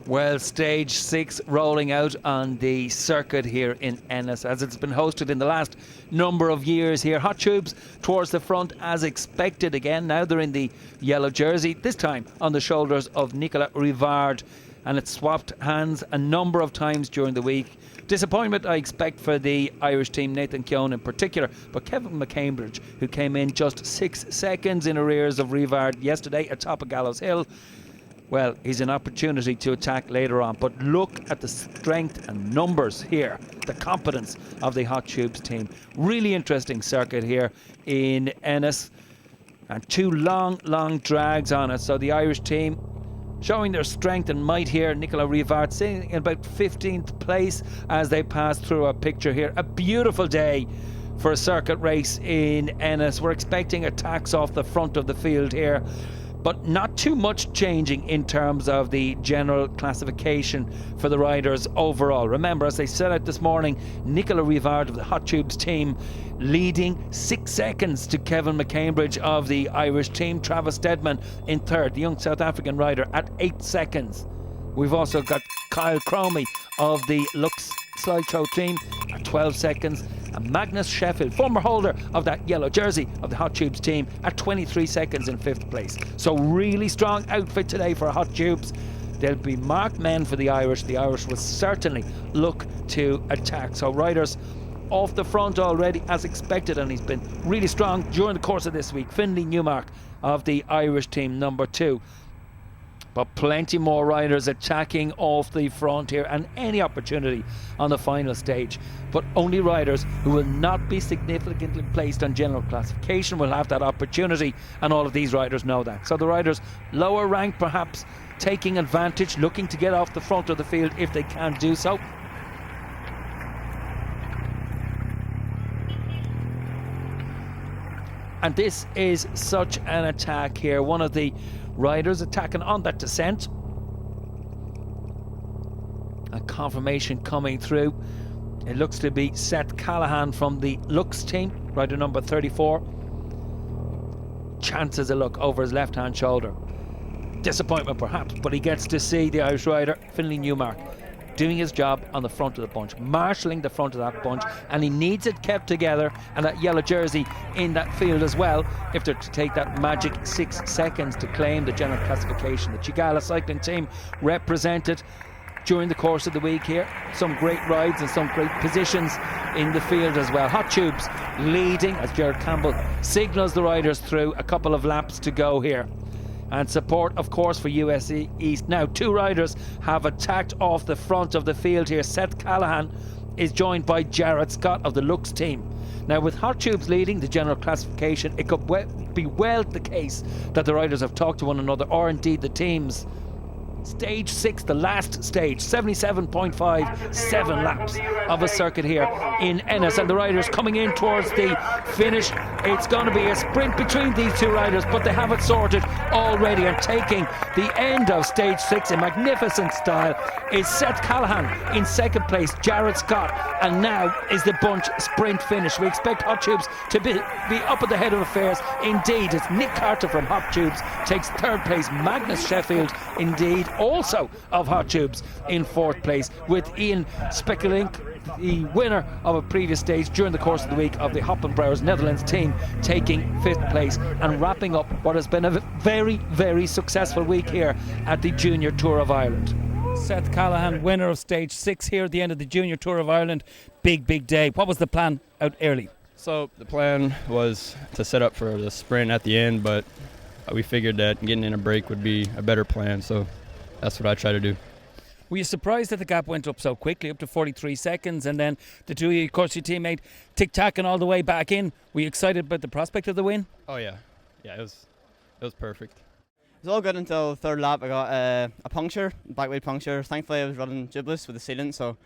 Well, stage 6 rolling out on the circuit here in Ennis, as it's been hosted in the last number of years here. Hot Tubes towards the front as expected again. Now they're in the yellow jersey, this time on the shoulders of Nicolas Rivard, and it's swapped hands a number of times during the week. Disappointment, I expect, for the Irish team, Nathan Keown in particular, but Kevin McCambridge, who came in just 6 seconds in arrears of Rivard yesterday atop of Gallows Hill, well, he's an opportunity to attack later on. But look at the strength and numbers here, the competence of the Hot Tubes team. Really interesting circuit here in Ennis, and 2 long drags on it. So the Irish team showing their strength and might here. Nicolas Rivard sitting in about 15th place as they pass through a picture here. A beautiful day for a circuit race in Ennis. We're expecting attacks off the front of the field here, but not too much changing in terms of the general classification for the riders overall. Remember, as they set out this morning, Nicolas Rivard of the Hot Tubes team leading 6 seconds to Kevin McCambridge of the Irish team. Travis Steadman in third, the young South African rider, at 8 seconds. We've also got Kyle Cromie of the Lux Slideshow team at 12 seconds, and Magnus Sheffield, former holder of that yellow jersey of the Hot Tubes team, at 23 seconds in 5th place. So really strong outfit today for Hot Tubes. There'll be marked men for the Irish. The Irish will certainly look to attack. So riders off the front already as expected, and he's been really strong during the course of this week. Finlay Newmark of the Irish team, number 2. But plenty more riders attacking off the front here, and any opportunity on the final stage. But only riders who will not be significantly placed on general classification will have that opportunity, and all of these riders know that. So the riders lower ranked perhaps taking advantage, looking to get off the front of the field if they can do so. And this is such an attack here. One of the riders attacking on that descent. A confirmation coming through. It looks to be Seth Callahan from the Lux team, rider number 34. Chances a look over his left hand shoulder. Disappointment perhaps, but he gets to see the Irish rider Finlay Newmark doing his job on the front of the bunch, marshalling the front of that bunch, and he needs it kept together, and that yellow jersey in that field as well, if they're to take that magic 6 seconds to claim the general classification. The Chigala cycling team represented during the course of the week here. Some great rides and some great positions in the field as well. Hot Tubes leading as Gerard Campbell signals the riders through. A couple of laps to go here. And support, of course, for USC East. Now, 2 riders have attacked off the front of the field here. Seth Callahan is joined by Jared Scott of the Lux team. Now, with Hot Tubes leading the general classification, it could be well the case that the riders have talked to one another, or indeed the teams. Stage 6, the last stage, 77.5, 7 laps of a circuit here in Ennis, and the riders coming in towards the finish. It's going to be a sprint between these 2 riders, but they have it sorted already, and taking the end of stage 6 in magnificent style is Seth Callahan in 2nd place, Jared Scott, and now is the bunch sprint finish. We expect Hot Tubes to be up at the head of affairs. Indeed, it's Nick Carter from Hot Tubes takes 3rd place, Magnus Sheffield indeed also of Hot Tubes, in 4th place, with Ian Spekelink, the winner of a previous stage during the course of the week of the Hoppenbrouwers Netherlands team, taking 5th place and wrapping up what has been a very, very successful week here at the Junior Tour of Ireland. Seth Callahan, winner of stage 6 here at the end of the Junior Tour of Ireland. Big day. What was the plan out early? So the plan was to set up for the sprint at the end, but we figured that getting in a break would be a better plan, so that's what I try to do. Were you surprised that the gap went up so quickly, up to 43 seconds, and then the two of you, of course, your teammate, tic-tacking all the way back in? Were you excited about the prospect of the win? Oh yeah, it was perfect. It was all good until the third lap. I got a puncture, back wheel puncture. Thankfully I was running tubeless with the sealant, so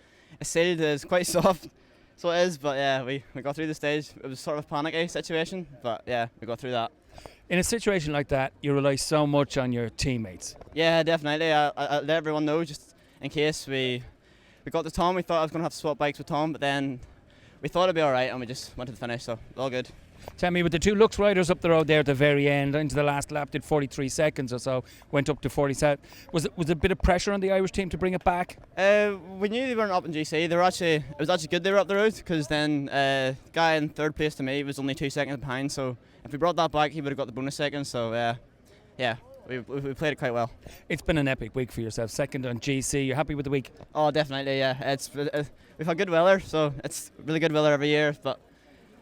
it sealed is quite soft. So it is, but yeah, we got through the stage. It was sort of a panicky situation, but yeah, we got through that. In a situation like that, you rely so much on your teammates. Yeah, definitely. I let everyone know just in case we got to Tom. We thought I was going to have to swap bikes with Tom, but then we thought it'd be all right, and we just went to the finish, so all good. Tell me, with the two Lux riders up the road there at the very end, into the last lap, did 43 seconds or so, went up to 47. Was it a bit of pressure on the Irish team to bring it back? We knew they weren't up in GC. It was actually good they were up the road, because then guy in 3rd place to me was only 2 seconds behind, so if we brought that back he would have got the bonus seconds, so yeah, we played it quite well. It's been an epic week for yourself, 2nd on GC. You're happy with the week? Oh, definitely, yeah. We've had good weather, so it's really good weather every year, but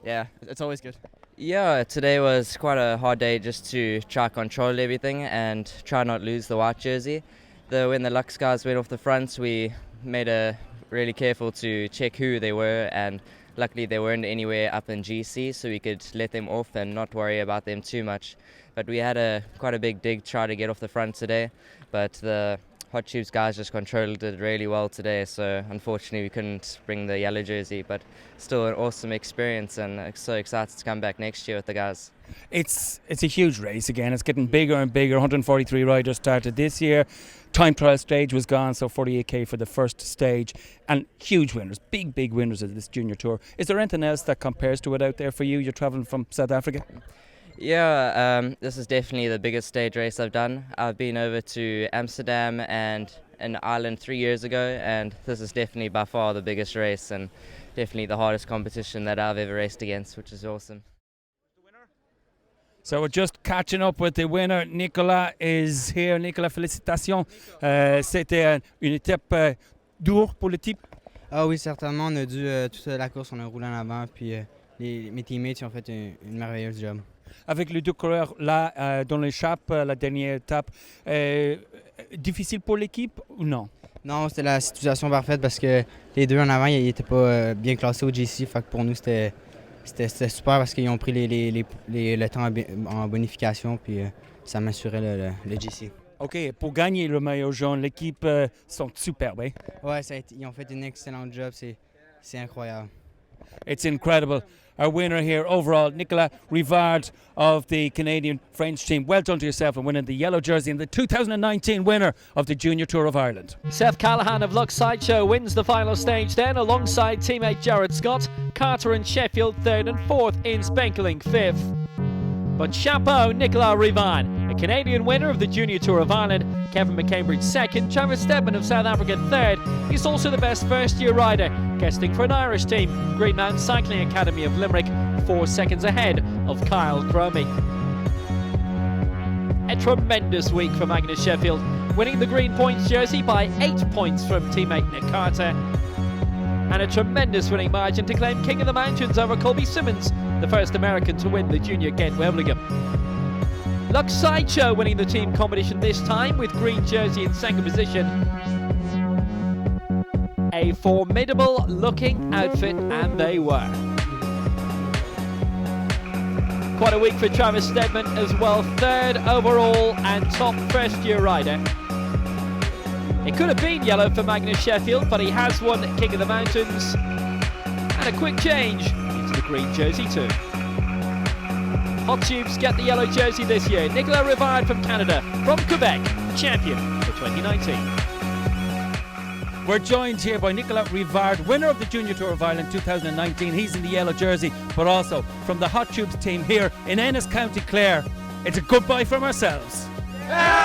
yeah, it's always good. Yeah, today was quite a hard day just to try control everything and try not lose the white jersey. When the Lux guys went off the front, we made a really careful to check who they were, and luckily they weren't anywhere up in GC, so we could let them off and not worry about them too much. But we had quite a big dig try to get off the front today, but the Hot Tubes guys just controlled it really well today, so unfortunately we couldn't bring the yellow jersey, but still an awesome experience, and so excited to come back next year with the guys. It's a huge race again. It's getting bigger and bigger. 143 riders started this year. Time trial stage was gone, so 48k for the first stage, and huge winners, big winners of this Junior Tour. Is there anything else that compares to it out there for you? You're travelling from South Africa? Yeah, this is definitely the biggest stage race I've done. I've been over to Amsterdam and in Ireland 3 years ago, and this is definitely by far the biggest race and definitely the hardest competition that I've ever raced against, which is awesome. So we're just catching up with the winner. Nicolas is here. Nicolas, félicitations. C'était une étape dure pour le type. Ah oui, certainement. On a dû toute la course, on a roulé en avant, puis mes teammates ont fait une merveilleuse job. Avec les deux coureurs là dans l'échappe, la dernière étape, difficile pour l'équipe ou non? Non, c'était la situation parfaite parce que les deux en avant, ils n'étaient pas bien classés au GC. Fait que pour nous, c'était super parce qu'ils ont pris le temps en bonification, puis ça m'assurait le GC. OK, pour gagner le maillot jaune, l'équipe sont superbes. Eh? Ouais, ils ont fait un excellent job, c'est incroyable. It's incredible. Our winner here overall, Nicolas Rivard of the Canadian French team. Well done to yourself in winning the yellow jersey and the 2019 winner of the Junior Tour of Ireland. Seth Callahan of Lux Sideshow wins the final stage then, alongside teammate Jared Scott. Carter and Sheffield 3rd and 4th in Spenkelink 5th. But chapeau, Nicolas Rivard, a Canadian winner of the Junior Tour of Ireland. Kevin McCambridge 2nd, Travis Steadman of South Africa 3rd. He's also the best first-year rider, guesting for an Irish team, Green Mountain Cycling Academy of Limerick, 4 seconds ahead of Kyle Cromie. A tremendous week for Magnus Sheffield, winning the Green Points jersey by 8 points from teammate Nick Carter. And a tremendous winning margin to claim King of the Mountains over Colby Simmons, the first American to win the Junior Ghent-Wevelgem. Lux Sideshow winning the team competition this time with green jersey in 2nd position. A formidable looking outfit, and they were. Quite a week for Travis Steadman as well, 3rd overall and top first-year rider. It could have been yellow for Magnus Sheffield, but he has won King of the Mountains. And a quick change into the green jersey too. Hot Tubes get the yellow jersey this year. Nicolas Rivard from Canada, from Quebec, champion for 2019. We're joined here by Nicolas Rivard, winner of the Junior Tour of Ireland 2019. He's in the yellow jersey, but also from the Hot Tubes team here in Ennis, County Clare. It's a goodbye from ourselves. Yeah!